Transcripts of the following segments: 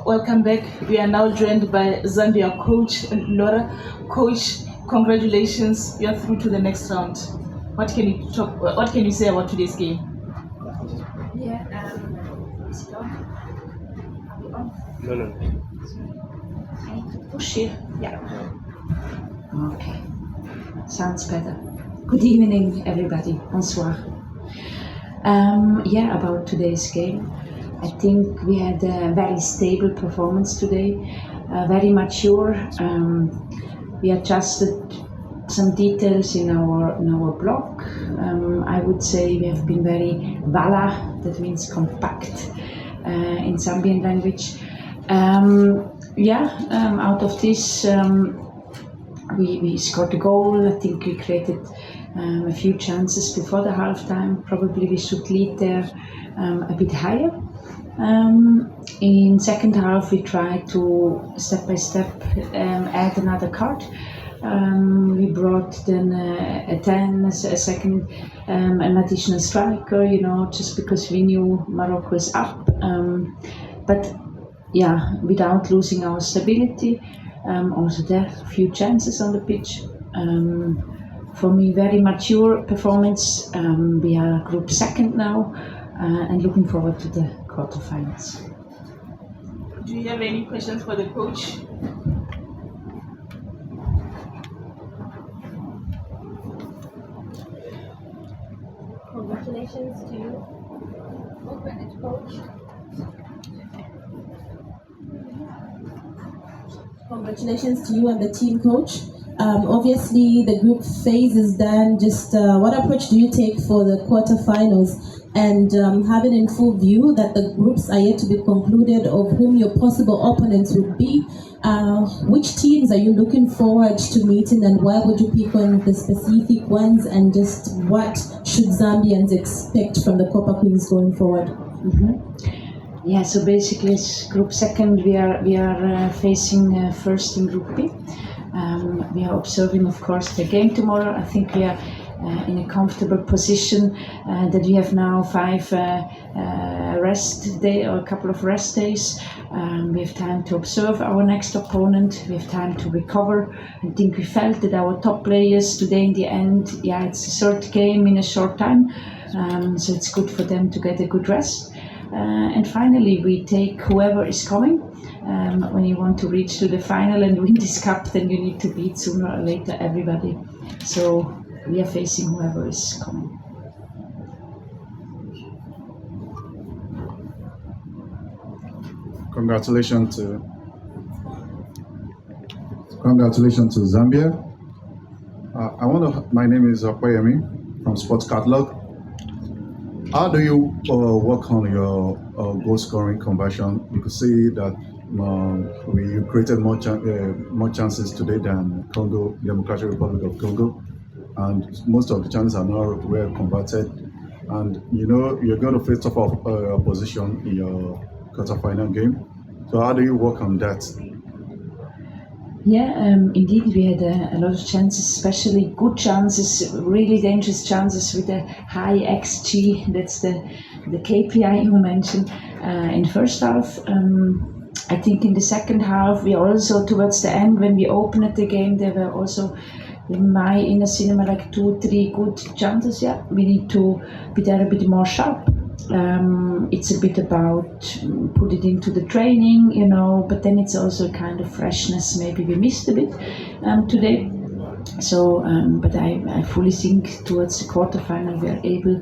Welcome back. We are now joined by Zambia coach Nora. Coach, congratulations! You are through to the next round. What can you talk? What can you say about today's game? Yeah, is it on? Are we on? No. I need to push here. Yeah. Okay. Sounds better. Good evening, everybody. Bonsoir. About today's game. I think we had a very stable performance today, very mature. We adjusted some details in our block. I would say we have been very vala, that means compact in Zambian language. Out of this, we scored a goal. I think we created a few chances before the halftime. Probably we should lead there a bit higher. In second half, we tried to step by step add another card. We brought then a 10, a second, an additional striker, just because we knew Morocco is up. Without losing our stability. Also there, a few chances on the pitch. For me, very mature performance. We are group second now, and looking forward to the quarterfinals. Do you have any questions for the coach? Congratulations to you, coach. Congratulations to you and the team, coach. Obviously, the group phase is done. Just what approach do you take for the quarterfinals? And having in full view that the groups are yet to be concluded of whom your possible opponents would be, which teams are you looking forward to meeting, and why would you pick on the specific ones, and just what should Zambians expect from the Copa Queens going forward? Yeah, so basically it's group second. We are facing first in group B. We are observing, of course, the game tomorrow. I think we are in a comfortable position that we have now 5 rest day or a couple of rest days. We have time to observe our next opponent. We have time to recover. I think we felt that our top players today in the end, it's the third game in a short time, so it's good for them to get a good rest. And finally, we take whoever is coming. When you want to reach to the final and win this cup, then you need to beat sooner or later everybody. So we are facing whoever is coming. Congratulations to Zambia. My name is Apoyemi from Sports Catalog. How do you work on your goal scoring conversion? You could see that you created more chances today than Congo, Democratic Republic of Congo, and most of the chances are now well converted. And you're going to face tough opposition in your quarterfinal game. So how do you work on that? Yeah, indeed, we had a lot of chances, especially good chances, really dangerous chances with a high XG. That's the KPI you mentioned in the first half. I think in the second half, we also, towards the end, when we opened the game, there were also, in my inner cinema, like 2-3 good chances. Yeah, we need to be there a bit more sharp. It's a bit about put it into the training, but then it's also a kind of freshness. Maybe we missed a bit today. So, but I fully think towards the quarterfinal we are able,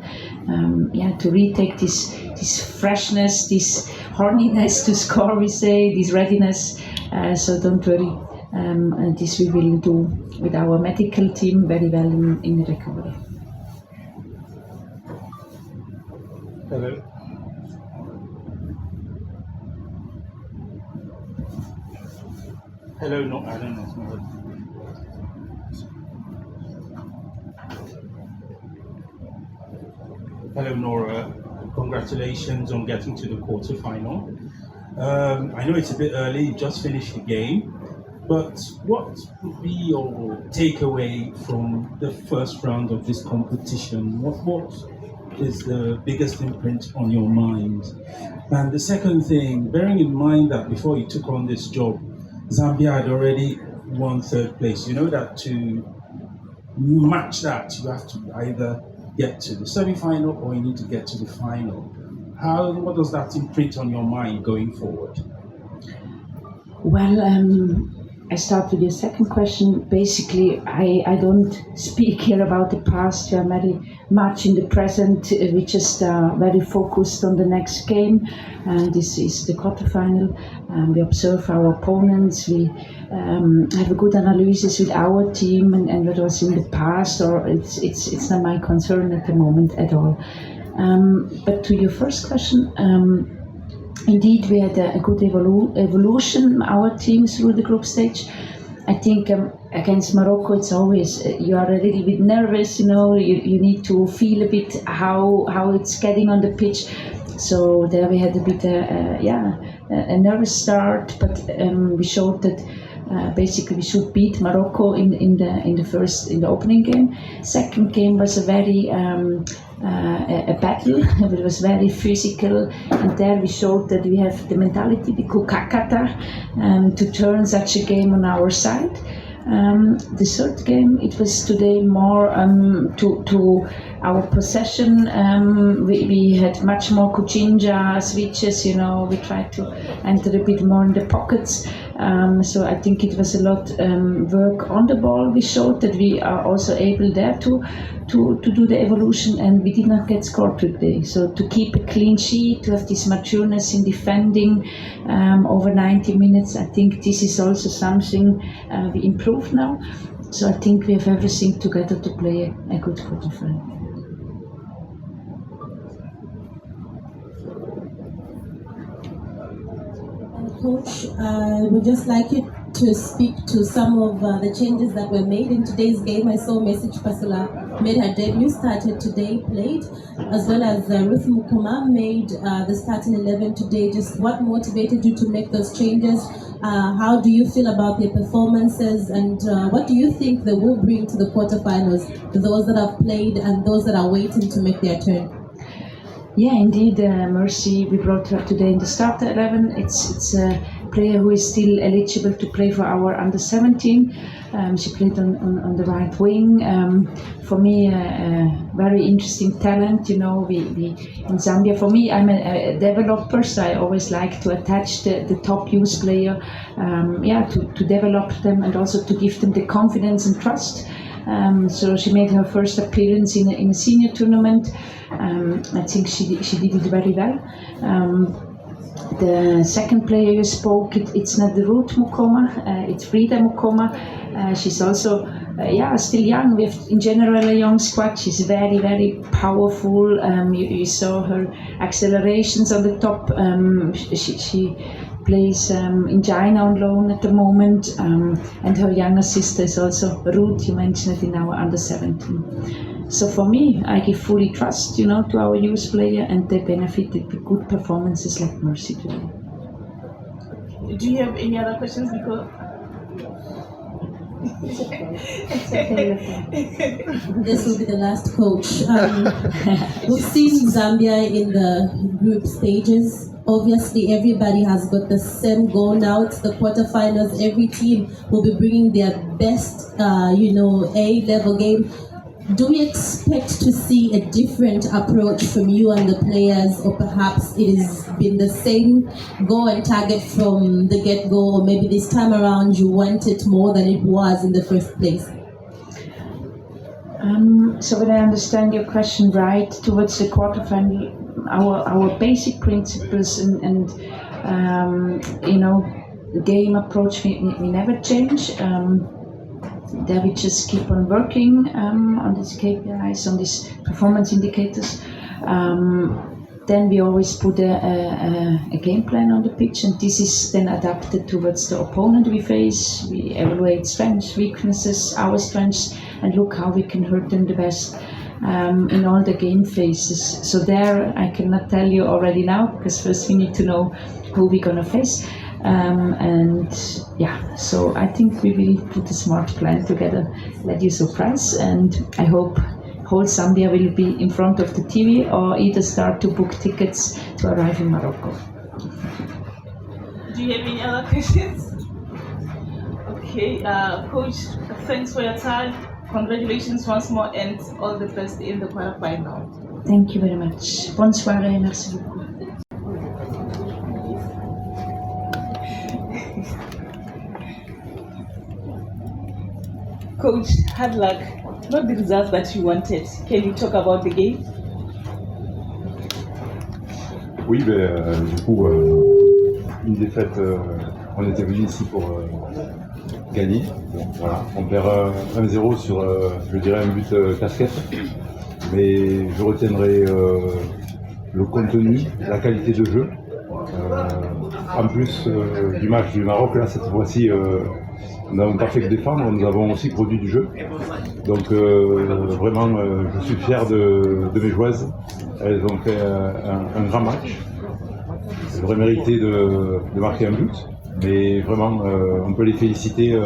to retake this freshness, this horniness to score. We say this readiness. So don't worry. This we will do with our medical team very well in the recovery. Hello. Hello, no, I don't know. Hello, Nora. Congratulations on getting to the quarterfinal. I know it's a bit early, you just finished the game, but what would be your takeaway from the first round of this competition? What is the biggest imprint on your mind? And the second thing, bearing in mind that before you took on this job, Zambia had already won third place. You know that to match that, you have to either get to the semi-final or you need to get to the final. What does that imprint on your mind going forward? Well, I start with your second question. Basically, I don't speak here about the past. We are very much in the present. We just are very focused on the next game. This is the quarterfinal. We observe our opponents. We have a good analysis with our team and what was in the past. Or it's not my concern at the moment at all. But to your first question. Indeed, we had a good evolution, our team, through the group stage. I think against Morocco, it's always, you are a little bit nervous, you need to feel a bit how it's getting on the pitch. So there we had a bit, a nervous start, but we showed that basically we should beat Morocco in the opening game. Second game was a very a battle. It was very physical, and there we showed that we have the mentality, the kukakata, to turn such a game on our side. The third game, it was today more to our possession. We had much more kuchinja switches, we tried to enter a bit more in the pockets. So I think it was a lot work on the ball. We showed that we are also able there to do the evolution, and we did not get scored today. So to keep a clean sheet, to have this matureness in defending over 90 minutes, I think this is also something we improve now. So I think we have everything together to play a good quarterfinal. Coach, I would just like you to speak to some of the changes that were made in today's game. I saw Message Pasula made her debut, started today, played, as well as Ruth Mukoma made the starting 11 today. Just what motivated you to make those changes? How do you feel about their performances, and what do you think they will bring to the quarterfinals, to those that have played and those that are waiting to make their turn? Yeah, indeed, Mercy, we brought her today in the starter 11. It's a player who is still eligible to play for our under 17. She played on the right wing. For me, a very interesting talent. We in Zambia. For me, I'm a developer, so I always like to attach the top youth player, to develop them and also to give them the confidence and trust. So she made her first appearance in a senior tournament. I think she did it very well. The second player you spoke, it's not the Ruth Mukoma, it's Frida Mukoma. She's also, still young. We have in general a young squad. She's very, very powerful. You saw her accelerations on the top. She plays in China on loan at the moment, and her younger sister is also Ruth. You mentioned it in our under 17. So for me, I give fully trust, to our youth player, and they benefited with good performances like Mercy today. Do you have any other questions? Because this will be the last, Coach. We've seen Zambia in the group stages. Obviously, everybody has got the same goal now. It's the quarterfinals. Every team will be bringing their best, A-level game. Do we expect to see a different approach from you and the players, or perhaps it has been the same goal and target from the get-go, or maybe this time around you want it more than it was in the first place? So when I understand your question right, towards the quarterfinal, our basic principles and the game approach, we never change. There we just keep on working on these KPIs, on these performance indicators. Then we always put a game plan on the pitch, and this is then adapted towards the opponent we face. We evaluate strengths, weaknesses, our strengths, and look how we can hurt them the best in all the game phases. So there I cannot tell you already now, because first we need to know who we're gonna face. So I think we will put a smart plan together, let you surprise, and I hope whole Zambia will be in front of the TV or either start to book tickets to arrive in Morocco. Do you have any other questions? Okay, Coach, thanks for your time. Congratulations once more and all the best in the quarterfinal. Thank you very much. Bonsoir et merci beaucoup. Coach, hard luck. Not the results that you wanted. Can you talk about the game? Oui, du coup, une défaite, on était venu ici pour gagner. Bon, voilà. On perd 1-0 sur, je dirais, un but casquette. Mais je retiendrai le contenu, la qualité de jeu. En plus du match du Maroc, là, cette fois-ci, nous n'avons pas fait que défendre, nous avons aussi produit du jeu. Donc vraiment, je suis fier de mes joueuses. Elles ont fait un grand match. Elles auraient mérité de marquer un but. Mais vraiment, on peut les féliciter.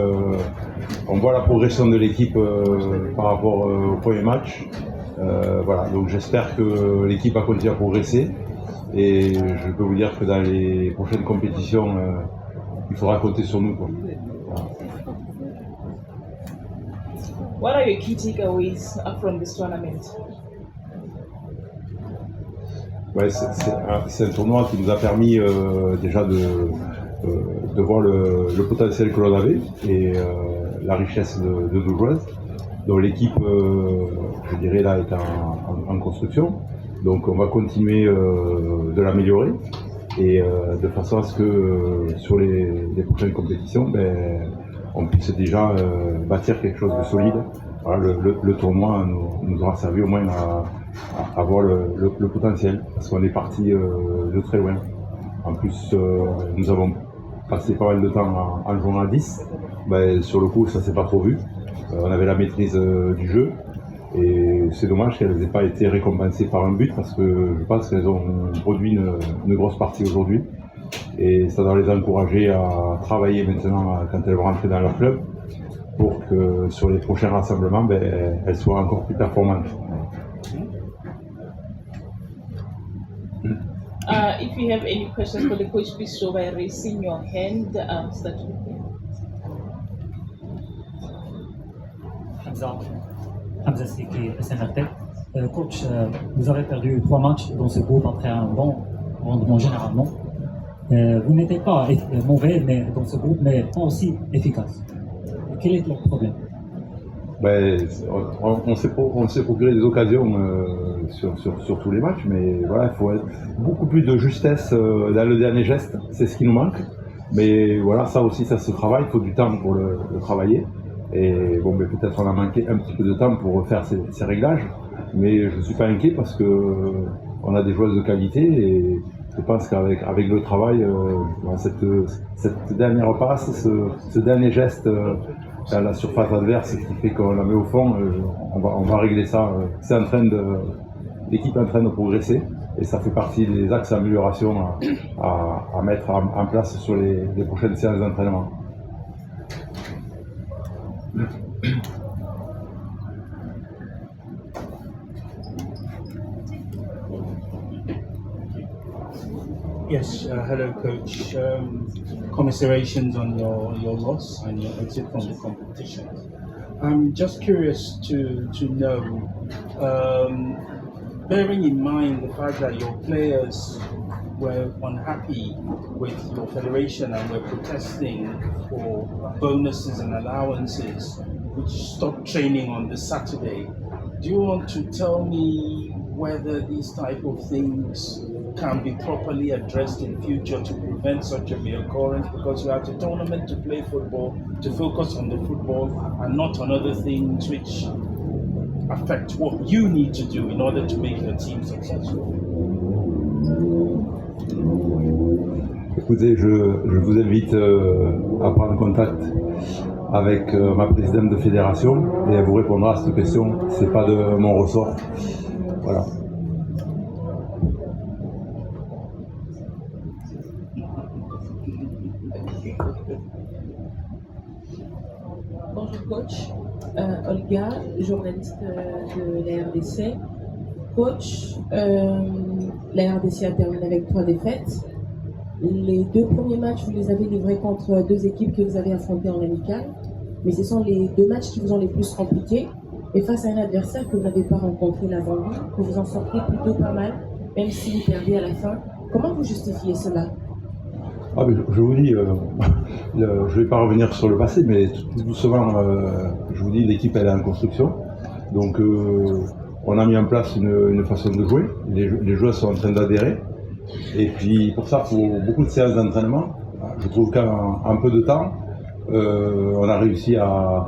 On voit la progression de l'équipe par rapport au premier match. Voilà, donc j'espère que l'équipe va continuer à progresser. Et je peux vous dire que dans les prochaines compétitions, il faudra compter sur nous, quoi. Voilà. What are your key takeaways from this tournament? Ouais, c'est un tournoi qui nous a permis déjà de voir le potentiel que l'on avait et la richesse de nos joueuses. Donc l'équipe, je dirais là, est en construction. Donc on va continuer de l'améliorer et de façon à ce que sur les prochaines compétitions, on puisse déjà bâtir quelque chose de solide. Voilà, le tournoi nous aura servi au moins à voir le potentiel, parce qu'on est parti de très loin. En plus, nous avons passé pas mal de temps en jouant à 10. Sur le coup, ça s'est pas trop vu. On avait la maîtrise du jeu. Et c'est dommage qu'elles n'aient pas été récompensées par un but, parce que je pense qu'elles ont produit une grosse partie aujourd'hui. Et ça doit les encourager à travailler maintenant quand elles vont rentrer dans leur club, pour que sur les prochains rassemblements, elles soient encore plus performantes. If you have any questions for the coach, please show by raising your hand. Start with you. Hamza Siki, SNRT. Coach, vous avez perdu 3 matchs dans ce groupe après un bon rendement généralement. Vous n'étiez pas mauvais mais dans ce groupe, mais pas aussi efficace. Quel est le problème? On s'est procuré des occasions sur tous les matchs, mais voilà, il faut être beaucoup plus de justesse dans le dernier geste, c'est ce qui nous manque. Mais voilà, ça aussi, ça se travaille, il faut du temps pour le travailler. Et bon, peut-être on a manqué un petit peu de temps pour refaire ces réglages, mais je ne suis pas inquiet parce qu'on a des joueuses de qualité et je pense qu'avec le travail, cette dernière passe, ce dernier geste à la surface adverse qui fait qu'on la met au fond, on va régler ça. L'équipe est en train de progresser et ça fait partie des axes d'amélioration à mettre en place sur les prochaines séances d'entraînement. Yes, hello, Coach. Commiserations on your loss and your exit from the competition. I'm just curious to know, bearing in mind the fact that your players were unhappy with your federation and were protesting for bonuses and allowances, which stopped training on the Saturday. Do you want to tell me whether these type of things can be properly addressed in future to prevent such a reoccurrence? Because you have a tournament to play football, to focus on the football and not on other things which affect what you need to do in order to make your team successful. Écoutez, je vous invite à prendre contact avec ma présidente de fédération et elle vous répondra à cette question. C'est pas de mon ressort. Voilà. Bonjour coach, Olga, journaliste de la RDC. Coach, la RDC a terminé avec 3 défaites. Les 2 premiers matchs, vous les avez livrés contre 2 équipes que vous avez affrontées en amical, mais ce sont les 2 matchs qui vous ont les plus compliqués. Et face à un adversaire que vous n'avez pas rencontré, la Zambie, que vous en sortez plutôt pas mal, même si vous perdez à la fin. Comment vous justifiez cela? Ah, mais je vous dis, je ne vais pas revenir sur le passé, mais tout doucement, je vous dis, l'équipe elle est en construction. Donc on a mis en place une façon de jouer, les joueurs sont en train d'adhérer. Et puis pour ça, il faut beaucoup de séances d'entraînement. Je trouve qu'en peu de temps, on a réussi à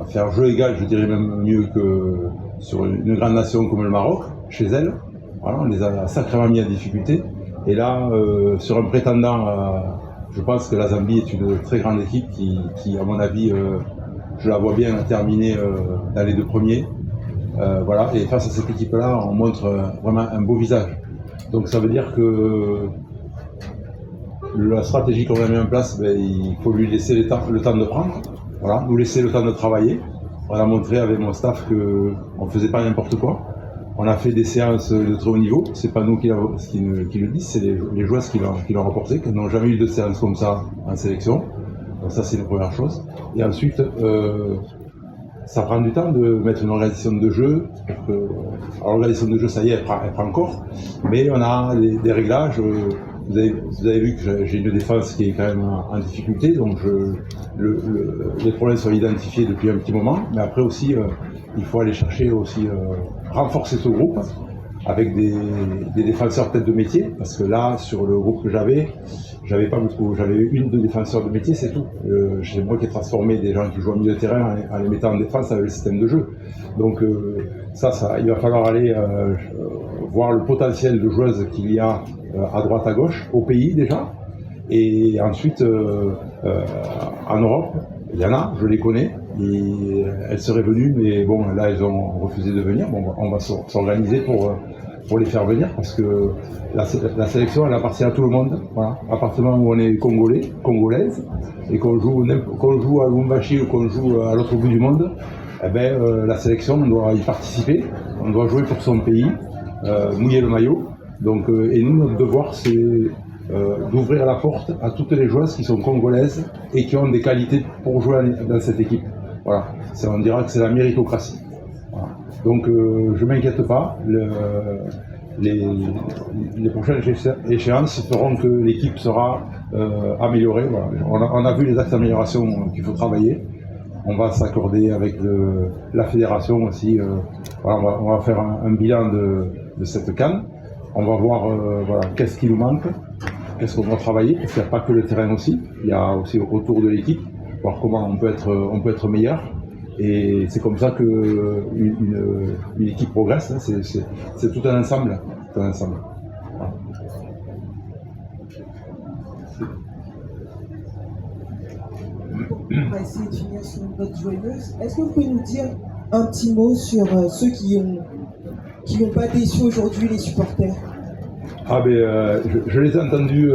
faire jeu égal, je dirais même mieux que sur une grande nation comme le Maroc, chez elle. Voilà, on les a sacrément mis en difficulté. Et là, sur un prétendant, je pense que la Zambie est une très grande équipe qui à mon avis, je la vois bien terminer dans les 2 premiers. Voilà, et face à cette équipe-là, on montre vraiment un beau visage. Donc ça veut dire que la stratégie qu'on a mis en place, il faut lui laisser le temps de prendre. Voilà, nous laisser le temps de travailler. On a montré avec mon staff qu'on ne faisait pas n'importe quoi. On a fait des séances de très haut niveau. C'est pas nous qui le disent, c'est les joueurs qui l'ont rapporté, qui n'ont jamais eu de séance comme ça en sélection. Donc ça, c'est la première chose. Et ensuite, ça prend du temps de mettre une organisation de jeu. Alors l'organisation de jeu, ça y est, elle prend corps. Mais on a des réglages. Vous avez vu que j'ai une défense qui est quand même en difficulté, donc les problèmes sont identifiés depuis un petit moment, mais après aussi, il faut aller chercher aussi, renforcer ce groupe avec des défenseurs tête de métier, parce que là, sur le groupe que j'avais pas beaucoup, j'avais 1 ou 2 défenseurs de métier, c'est tout. C'est moi qui ai transformé des gens qui jouent au milieu de terrain en les mettant en défense avec le système de jeu. Donc ça, il va falloir aller voir le potentiel de joueuses qu'il y a à droite, à gauche, au pays déjà, et ensuite en Europe, il y en a, je les connais, et elles seraient venues, mais bon, là elles ont refusé de venir. Bon, on va s'organiser pour les faire venir, parce que la sélection elle appartient à tout le monde. Voilà. À partir du moment où on est congolais, congolaise, et qu'on joue à Lubumbashi ou qu'on joue à l'autre bout du monde, eh ben, la sélection, on doit y participer, on doit jouer pour son pays, mouiller le maillot. Donc, et nous, notre devoir, c'est d'ouvrir la porte à toutes les joueuses qui sont congolaises et qui ont des qualités pour jouer dans cette équipe. Voilà, on dira que c'est la méritocratie. Voilà. Donc, je ne m'inquiète pas. Les prochaines échéances feront que l'équipe sera améliorée. Voilà. On a vu les axes d'amélioration qu'il faut travailler. On va s'accorder avec la fédération aussi. Voilà, on va faire un bilan de cette CAN. On va voir voilà, qu'est-ce qui nous manque, qu'est-ce qu'on doit travailler, parce qu'il n'y a pas que le terrain aussi, il y a aussi autour de l'équipe, voir comment on peut être meilleur. Et c'est comme ça qu'une équipe progresse, hein. C'est tout un ensemble. Voilà. On va essayer de finir sur une note joyeuse. Est-ce que vous pouvez nous dire un petit mot sur ceux qui n'ont pas déçu aujourd'hui, les supporters? Ah ben, je les ai entendus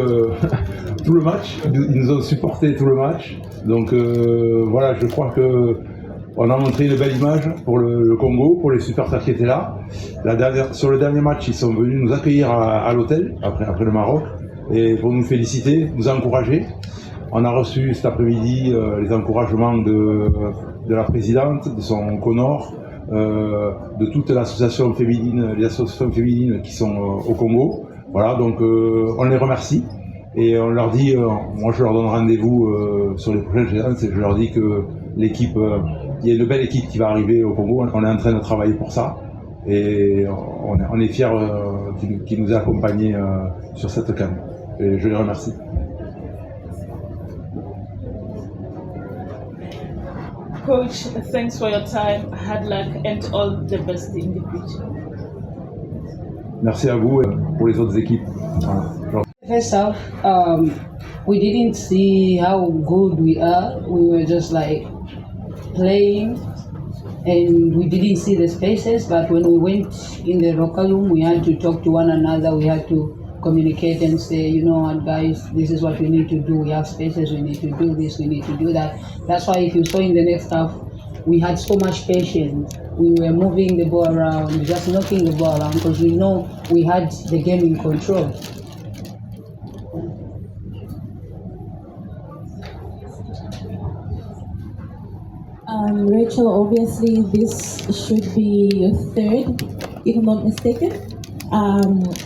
tout le match, ils nous ont supporté tout le match. Donc voilà, je crois qu'on a montré une belle image pour le Congo, pour les supporters qui étaient là. Sur le dernier match, ils sont venus nous accueillir à l'hôtel, après le Maroc, et pour nous féliciter, nous encourager. On a reçu cet après-midi les encouragements de la présidente, de son Connor, de toute l'association féminine, les associations féminines qui sont au Congo. Voilà, donc on les remercie et on leur dit, moi je leur donne rendez-vous sur les prochaines séances et je leur dis que l'équipe, il y a une belle équipe qui va arriver au Congo, on est en train de travailler pour ça et on est fiers qu'ils nous aient accompagnés sur cette CAN. Et je les remercie. Coach, thanks for your time, hard luck and all the best in the future. Merci à vous et pour les autres équipes. Voilà. First off, we didn't see how good we are. We were just like playing and we didn't see the spaces, but when we went in the locker room, we had to talk to one another. We had to communicate and say, you know what, guys, this is what we need to do. We have spaces, we need to do this, we need to do that. That's why if you saw in the next half, we had so much patience. We were moving the ball around, just knocking the ball around, because we know we had the game in control. Rachel, obviously this should be your third, if I'm not mistaken,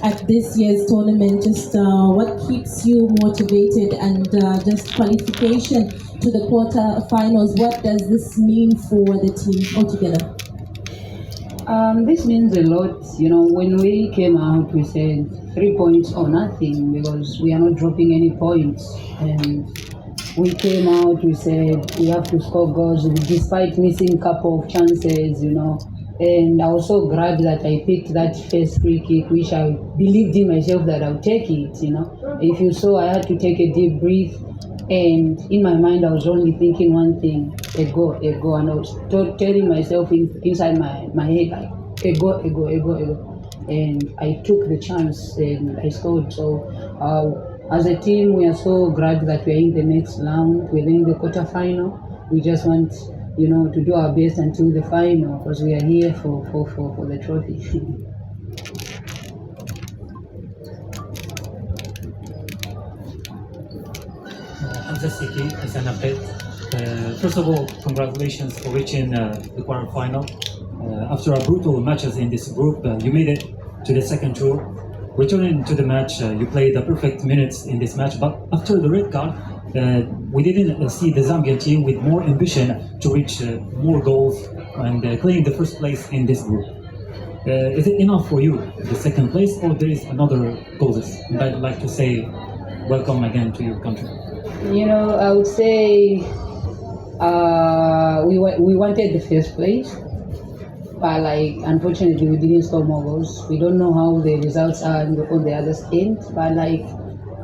at this year's tournament. Just what keeps you motivated, and just qualification to the quarterfinals, what does this mean for the team altogether? This means a lot. You know, when we came out, we said 3 points or nothing, because we are not dropping any points. And we came out, we said we have to score goals despite missing a couple of chances, you know. And I was so glad that I picked that first free kick, which I believed in myself that I'll take it, you know. If you saw, I had to take a deep breath. And in my mind, I was only thinking one thing, a goal. And I was telling myself inside my head, like, a goal. And I took the chance and I scored. So as a team, we are so glad that we are in the next round, we're in the quarterfinal. We just want, you know, to do our best until the final, because we are here for the trophy. First of all, congratulations for reaching the quarterfinal. After a brutal matches in this group, you made it to the second tour. Returning to the match, you played the perfect minutes in this match, but after the red card, we didn't see the Zambian team with more ambition to reach more goals and claim the first place in this group. Is it enough for you, the second place, or there is another causes? And I'd like to say welcome again to your country. You know, I would say we wanted the first place, but like unfortunately we didn't score more goals. We don't know how the results are on the other end, but like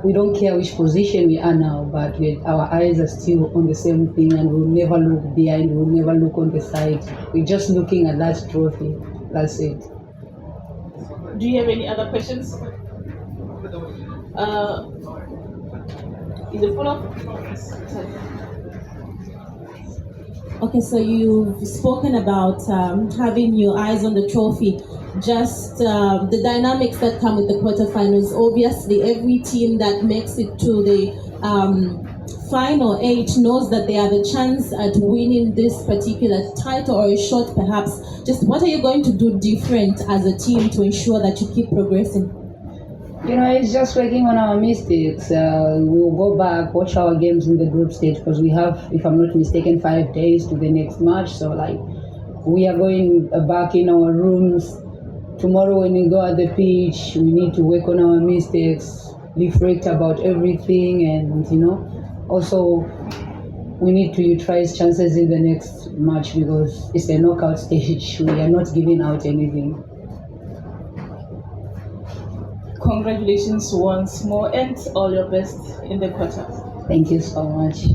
we don't care which position we are now, but our eyes are still on the same thing, and we'll never look behind, we'll never look on the side. We're just looking at that trophy. That's it. Do you have any other questions? Is it follow-up? Okay, so you've spoken about having your eyes on the trophy. Just the dynamics that come with the quarterfinals. Obviously, every team that makes it to the final 8 knows that they have a chance at winning this particular title, or a shot perhaps. Just what are you going to do different as a team to ensure that you keep progressing? You know, it's just working on our mistakes. We'll go back, watch our games in the group stage, because we have, if I'm not mistaken, 5 days to the next match. So like, we are going back in our rooms. Tomorrow when we go at the pitch, we need to work on our mistakes, reflect about everything, and you know, also we need to utilize chances in the next match, because it's a knockout stage. We are not giving out anything. Congratulations once more, and all your best in the quarters. Thank you so much.